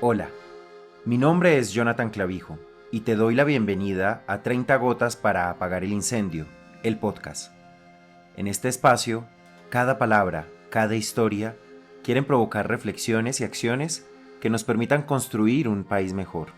Hola, mi nombre es Jonathan Clavijo y te doy la bienvenida a 30 gotas para apagar el incendio, el podcast. En este espacio, cada palabra, cada historia, quieren provocar reflexiones y acciones que nos permitan construir un país mejor,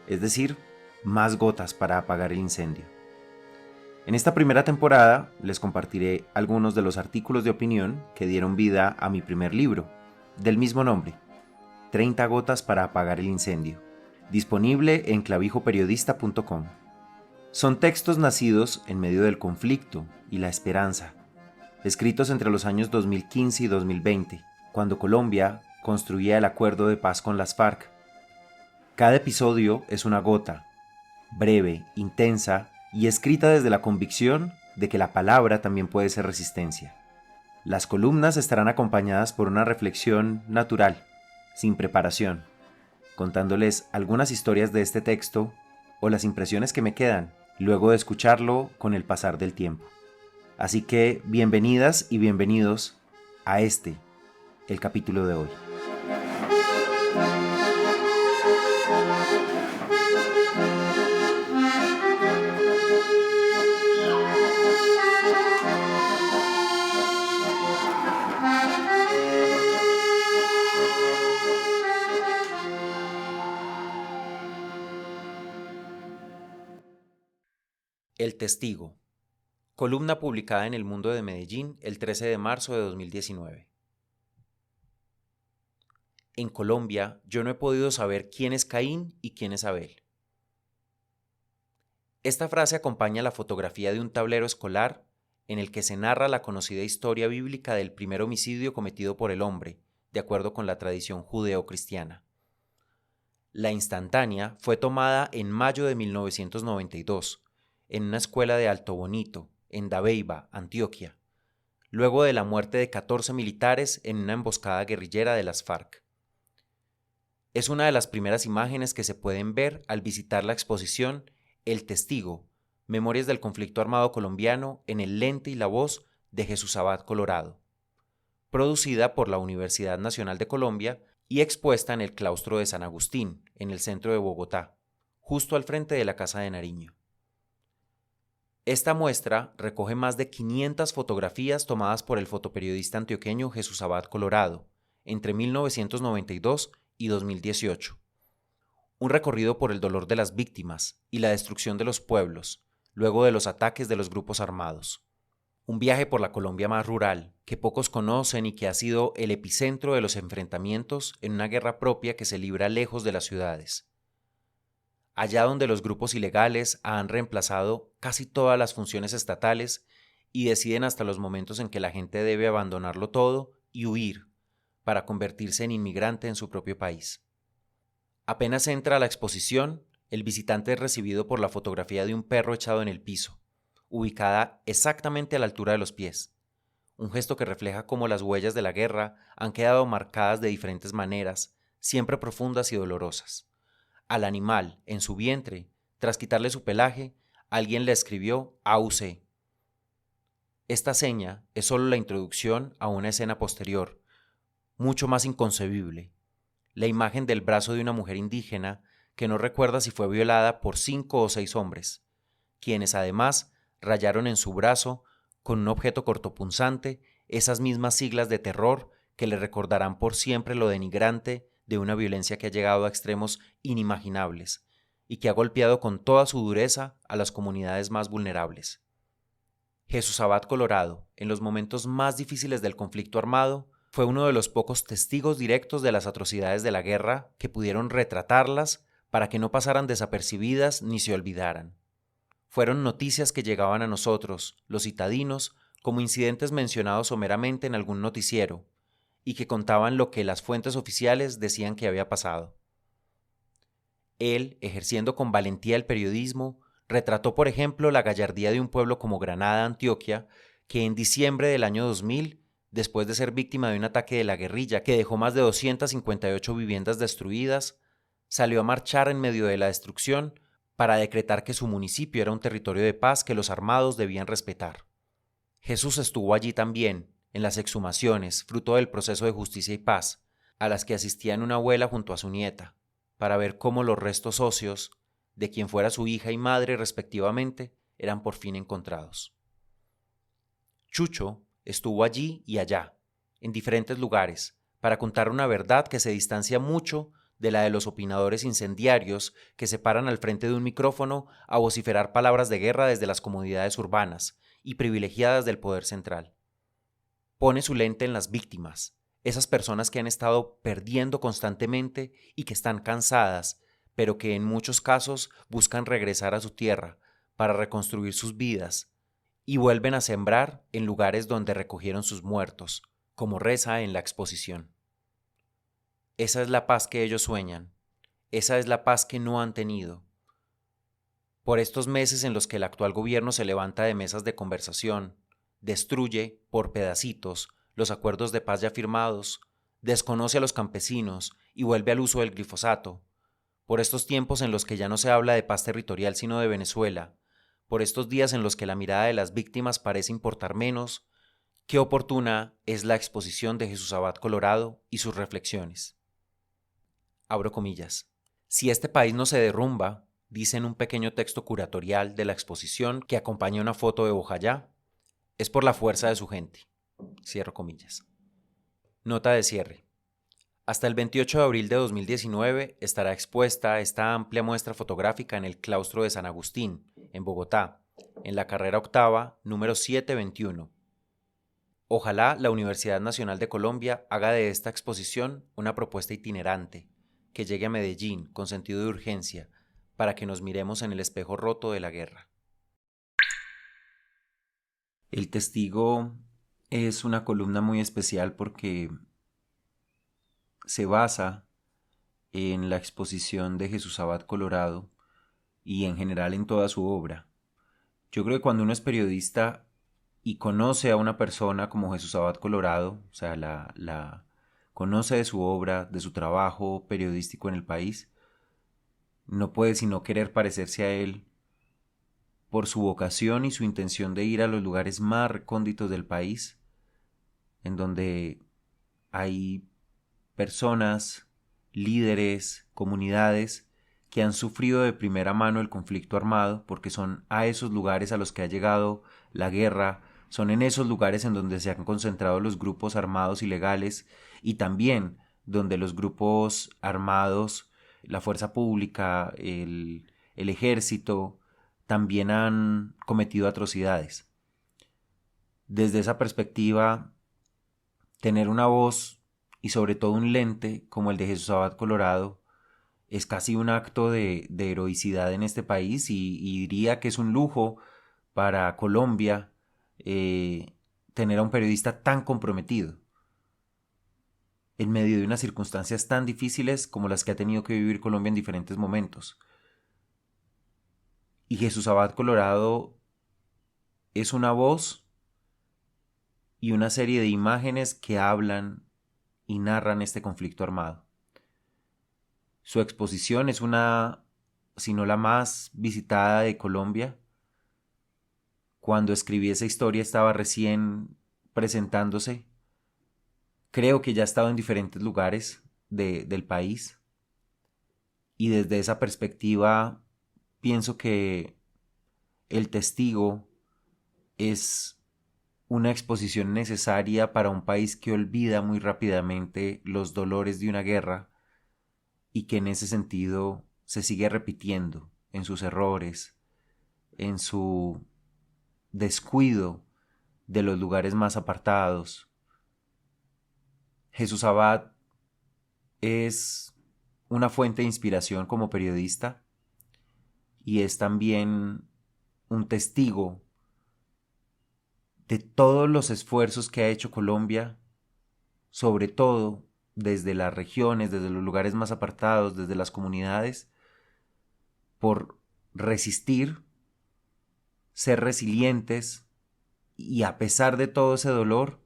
es decir, más gotas para apagar el incendio. En esta primera temporada les compartiré algunos de los artículos de opinión que dieron vida a mi primer libro, del mismo nombre, 30 gotas para apagar el incendio, disponible en clavijoperiodista.com. Son textos nacidos en medio del conflicto y la esperanza, escritos entre los años 2015 y 2020, cuando Colombia construía el acuerdo de paz con las FARC. Cada episodio es una gota, breve, intensa y escrita desde la convicción de que la palabra también puede ser resistencia. Las columnas estarán acompañadas por una reflexión natural, sin preparación, contándoles algunas historias de este texto o las impresiones que me quedan luego de escucharlo con el pasar del tiempo. Así que bienvenidas y bienvenidos a el capítulo de hoy. El testigo. Columna publicada en El Mundo de Medellín el 13 de marzo de 2019. En Colombia, yo no he podido saber quién es Caín y quién es Abel. Esta frase acompaña la fotografía de un tablero escolar en el que se narra la conocida historia bíblica del primer homicidio cometido por el hombre, de acuerdo con la tradición judeocristiana. La instantánea fue tomada en mayo de 1992, en una escuela de Alto Bonito, en Dabeiba, Antioquia, luego de la muerte de 14 militares en una emboscada guerrillera de las FARC. Es una de las primeras imágenes que se pueden ver al visitar la exposición El Testigo, Memorias del Conflicto Armado Colombiano en el lente y la voz de Jesús Abad Colorado, producida por la Universidad Nacional de Colombia y expuesta en el claustro de San Agustín, en el centro de Bogotá, justo al frente de la Casa de Nariño. Esta muestra recoge más de 500 fotografías tomadas por el fotoperiodista antioqueño Jesús Abad Colorado entre 1992 y 2018. Un recorrido por el dolor de las víctimas y la destrucción de los pueblos, luego de los ataques de los grupos armados. Un viaje por la Colombia más rural, que pocos conocen y que ha sido el epicentro de los enfrentamientos en una guerra propia que se libra lejos de las ciudades. Allá donde los grupos ilegales han reemplazado casi todas las funciones estatales y deciden hasta los momentos en que la gente debe abandonarlo todo y huir para convertirse en inmigrante en su propio país. Apenas entra a la exposición, el visitante es recibido por la fotografía de un perro echado en el piso, ubicada exactamente a la altura de los pies, un gesto que refleja cómo las huellas de la guerra han quedado marcadas de diferentes maneras, siempre profundas y dolorosas. Al animal, en su vientre, tras quitarle su pelaje, alguien le escribió AUC. Esta seña es solo la introducción a una escena posterior, mucho más inconcebible, la imagen del brazo de una mujer indígena que no recuerda si fue violada por 5 o 6 hombres, quienes además rayaron en su brazo, con un objeto cortopunzante, esas mismas siglas de terror que le recordarán por siempre lo denigrante de una violencia que ha llegado a extremos inimaginables y que ha golpeado con toda su dureza a las comunidades más vulnerables. Jesús Abad Colorado, en los momentos más difíciles del conflicto armado, fue uno de los pocos testigos directos de las atrocidades de la guerra que pudieron retratarlas para que no pasaran desapercibidas ni se olvidaran. Fueron noticias que llegaban a nosotros, los citadinos, como incidentes mencionados someramente en algún noticiero, y que contaban lo que las fuentes oficiales decían que había pasado. Él, ejerciendo con valentía el periodismo, retrató, por ejemplo, la gallardía de un pueblo como Granada, Antioquia, que en diciembre del año 2000, después de ser víctima de un ataque de la guerrilla que dejó más de 258 viviendas destruidas, salió a marchar en medio de la destrucción para decretar que su municipio era un territorio de paz que los armados debían respetar. Jesús estuvo allí también, en las exhumaciones, fruto del proceso de justicia y paz, a las que asistían una abuela junto a su nieta, para ver cómo los restos óseos de quien fuera su hija y madre respectivamente eran por fin encontrados. Chucho estuvo allí y allá, en diferentes lugares, para contar una verdad que se distancia mucho de la de los opinadores incendiarios que se paran al frente de un micrófono a vociferar palabras de guerra desde las comodidades urbanas y privilegiadas del poder central. Pone su lente en las víctimas, esas personas que han estado perdiendo constantemente y que están cansadas, pero que en muchos casos buscan regresar a su tierra para reconstruir sus vidas y vuelven a sembrar en lugares donde recogieron sus muertos, como reza en la exposición. Esa es la paz que ellos sueñan, esa es la paz que no han tenido. Por estos meses en los que el actual gobierno se levanta de mesas de conversación, destruye, por pedacitos, los acuerdos de paz ya firmados, desconoce a los campesinos y vuelve al uso del glifosato. Por estos tiempos en los que ya no se habla de paz territorial sino de Venezuela, por estos días en los que la mirada de las víctimas parece importar menos, qué oportuna es la exposición de Jesús Abad Colorado y sus reflexiones. Abro comillas. Si este país no se derrumba, dice en un pequeño texto curatorial de la exposición que acompaña una foto de Bojayá, es por la fuerza de su gente. Cierro comillas. Nota de cierre. Hasta el 28 de abril de 2019 estará expuesta esta amplia muestra fotográfica en el claustro de San Agustín, en Bogotá, en la carrera octava, número 721. Ojalá la Universidad Nacional de Colombia haga de esta exposición una propuesta itinerante, que llegue a Medellín con sentido de urgencia, para que nos miremos en el espejo roto de la guerra. El Testigo es una columna muy especial porque se basa en la exposición de Jesús Abad Colorado y en general en toda su obra. Yo creo que cuando uno es periodista y conoce a una persona como Jesús Abad Colorado, o sea, la conoce de su obra, de su trabajo periodístico en el país, no puede sino querer parecerse a él por su vocación y su intención de ir a los lugares más recónditos del país, en donde hay personas, líderes, comunidades que han sufrido de primera mano el conflicto armado, porque son a esos lugares a los que ha llegado la guerra, son en esos lugares en donde se han concentrado los grupos armados ilegales y también donde los grupos armados, la fuerza pública, el ejército, también han cometido atrocidades. Desde esa perspectiva, tener una voz y sobre todo un lente como el de Jesús Abad Colorado es casi un acto de heroicidad en este país y diría que es un lujo para Colombia tener a un periodista tan comprometido en medio de unas circunstancias tan difíciles como las que ha tenido que vivir Colombia en diferentes momentos. Y Jesús Abad Colorado es una voz y una serie de imágenes que hablan y narran este conflicto armado. Su exposición es una, si no la más visitada de Colombia. Cuando escribí esa historia estaba recién presentándose. Creo que ya ha estado en diferentes lugares del país. Y desde esa perspectiva pienso que El Testigo es una exposición necesaria para un país que olvida muy rápidamente los dolores de una guerra y que en ese sentido se sigue repitiendo en sus errores, en su descuido de los lugares más apartados. Jesús Abad es una fuente de inspiración como periodista y es también un testigo de todos los esfuerzos que ha hecho Colombia, sobre todo desde las regiones, desde los lugares más apartados, desde las comunidades, por resistir, ser resilientes y a pesar de todo ese dolor,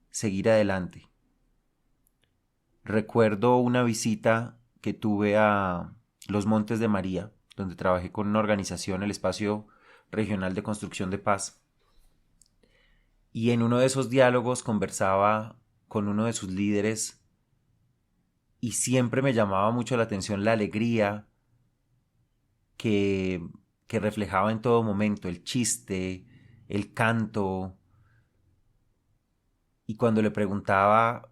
seguir adelante. Recuerdo una visita que tuve a Los Montes de María, donde trabajé con una organización, el Espacio Regional de Construcción de Paz, y en uno de esos diálogos conversaba con uno de sus líderes y siempre me llamaba mucho la atención la alegría que, que reflejaba en todo momento, el chiste, el canto. Y cuando le preguntaba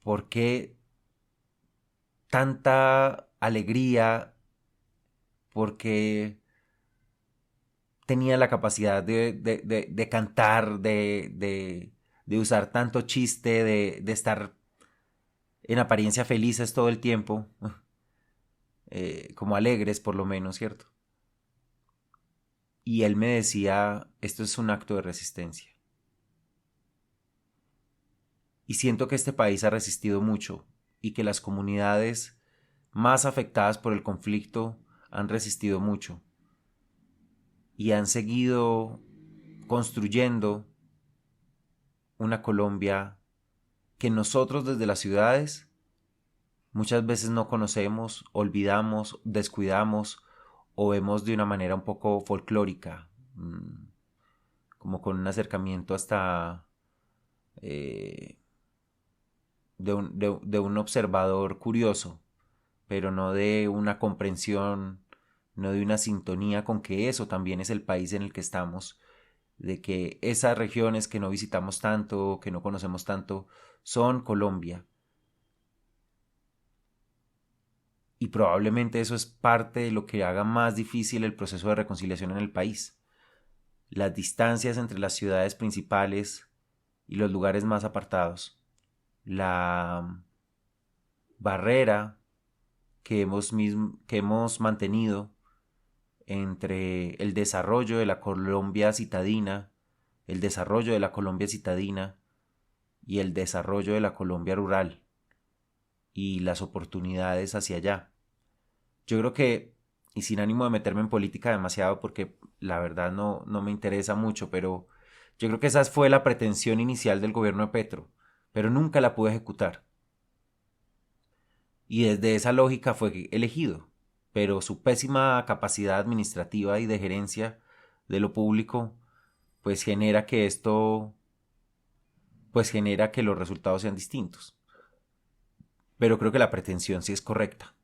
por qué tanta alegría, por qué tenía la capacidad de cantar, de usar tanto chiste, de estar en apariencia felices todo el tiempo, como alegres por lo menos, ¿cierto? Y él me decía, esto es un acto de resistencia. Y siento que este país ha resistido mucho y que las comunidades más afectadas por el conflicto han resistido mucho y han seguido construyendo una Colombia que nosotros desde las ciudades muchas veces no conocemos, olvidamos, descuidamos o vemos de una manera un poco folclórica, como con un acercamiento hasta eh, de un observador curioso, pero no de una comprensión, no de una sintonía con que eso también es el país en el que estamos, de que esas regiones que no visitamos tanto, que no conocemos tanto, son Colombia. Y probablemente eso es parte de lo que haga más difícil el proceso de reconciliación en el país. Las distancias entre las ciudades principales y los lugares más apartados. La barrera que hemos mantenido entre el desarrollo de la Colombia citadina, el desarrollo de la Colombia citadina y el desarrollo de la Colombia rural y las oportunidades hacia allá. Yo creo que, y sin ánimo de meterme en política demasiado porque la verdad no me interesa mucho, pero yo creo que esa fue la pretensión inicial del gobierno de Petro, pero nunca la pudo ejecutar. Y desde esa lógica fue elegido, pero su pésima capacidad administrativa y de gerencia de lo público pues genera que esto pues genera que los resultados sean distintos. Pero creo que la pretensión sí es correcta.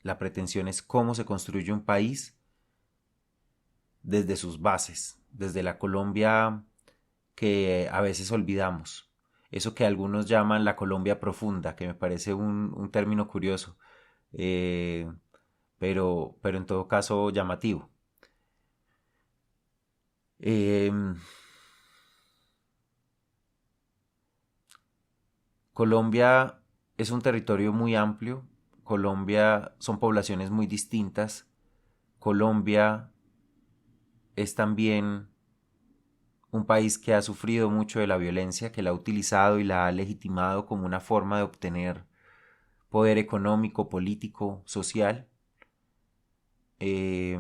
La pretensión es cómo se construye un país desde sus bases, desde la Colombia que a veces olvidamos. Eso que algunos llaman la Colombia profunda, que me parece un término curioso, eh, pero en todo caso llamativo. Eh, Colombia es un territorio muy amplio. Colombia son poblaciones muy distintas. Colombia es también un país que ha sufrido mucho de la violencia, que la ha utilizado y la ha legitimado como una forma de obtener poder económico, político, social. Eh,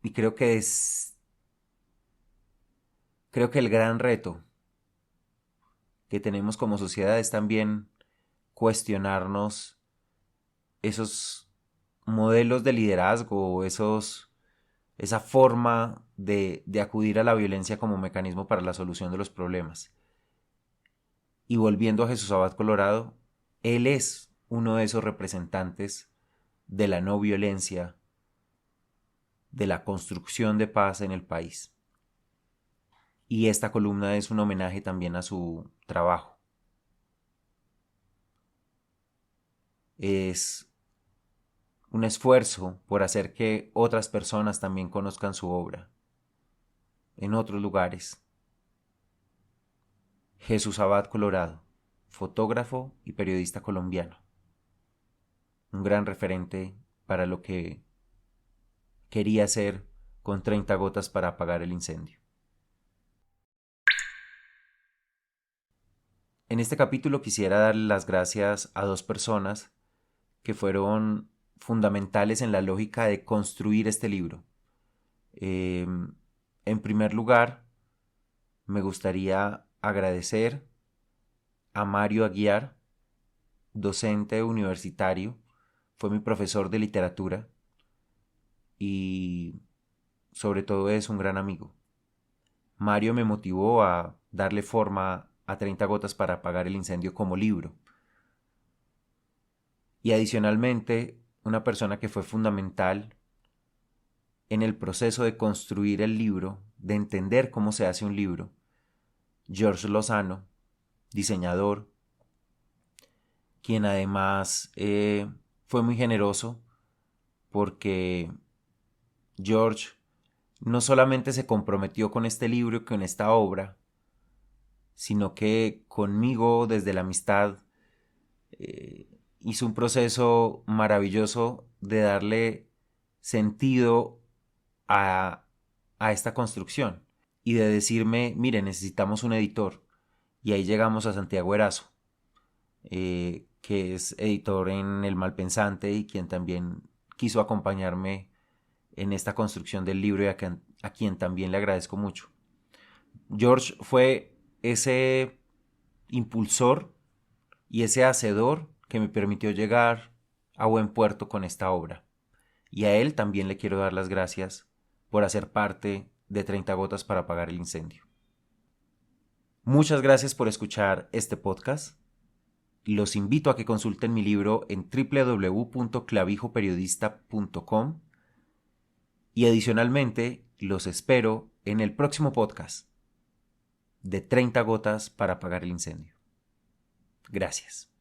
y creo que el gran reto que tenemos como sociedad es también cuestionarnos esos modelos de liderazgo, esa forma de acudir a la violencia como mecanismo para la solución de los problemas. Y volviendo a Jesús Abad Colorado, él es uno de esos representantes de la no violencia, de la construcción de paz en el país. Y esta columna es un homenaje también a su trabajo. Es un esfuerzo por hacer que otras personas también conozcan su obra en otros lugares. Jesús Abad Colorado, fotógrafo y periodista colombiano. Un gran referente para lo que quería hacer con 30 gotas para apagar el incendio. En este capítulo quisiera darle las gracias a dos personas que fueron fundamentales en la lógica de construir este libro. En primer lugar, me gustaría agradecer a Mario Aguiar, docente universitario, fue mi profesor de literatura y sobre todo es un gran amigo. Mario me motivó a darle forma a 30 gotas para apagar el incendio como libro. Y adicionalmente, una persona que fue fundamental en el proceso de construir el libro, de entender cómo se hace un libro, George Lozano, diseñador, quien además fue muy generoso porque George no solamente se comprometió con este libro y con esta obra, sino que conmigo desde la amistad hizo un proceso maravilloso de darle sentido a esta construcción y de decirme, mire, necesitamos un editor. Y ahí llegamos a Santiago Erazo, que es editor en El Malpensante y quien también quiso acompañarme en esta construcción del libro y a quien también le agradezco mucho. George fue ese impulsor y ese hacedor que me permitió llegar a buen puerto con esta obra. Y a él también le quiero dar las gracias por hacer parte de 30 gotas para apagar el incendio. Muchas gracias por escuchar este podcast. Los invito a que consulten mi libro en www.clavijoperiodista.com y adicionalmente los espero en el próximo podcast de 30 gotas para apagar el incendio. Gracias.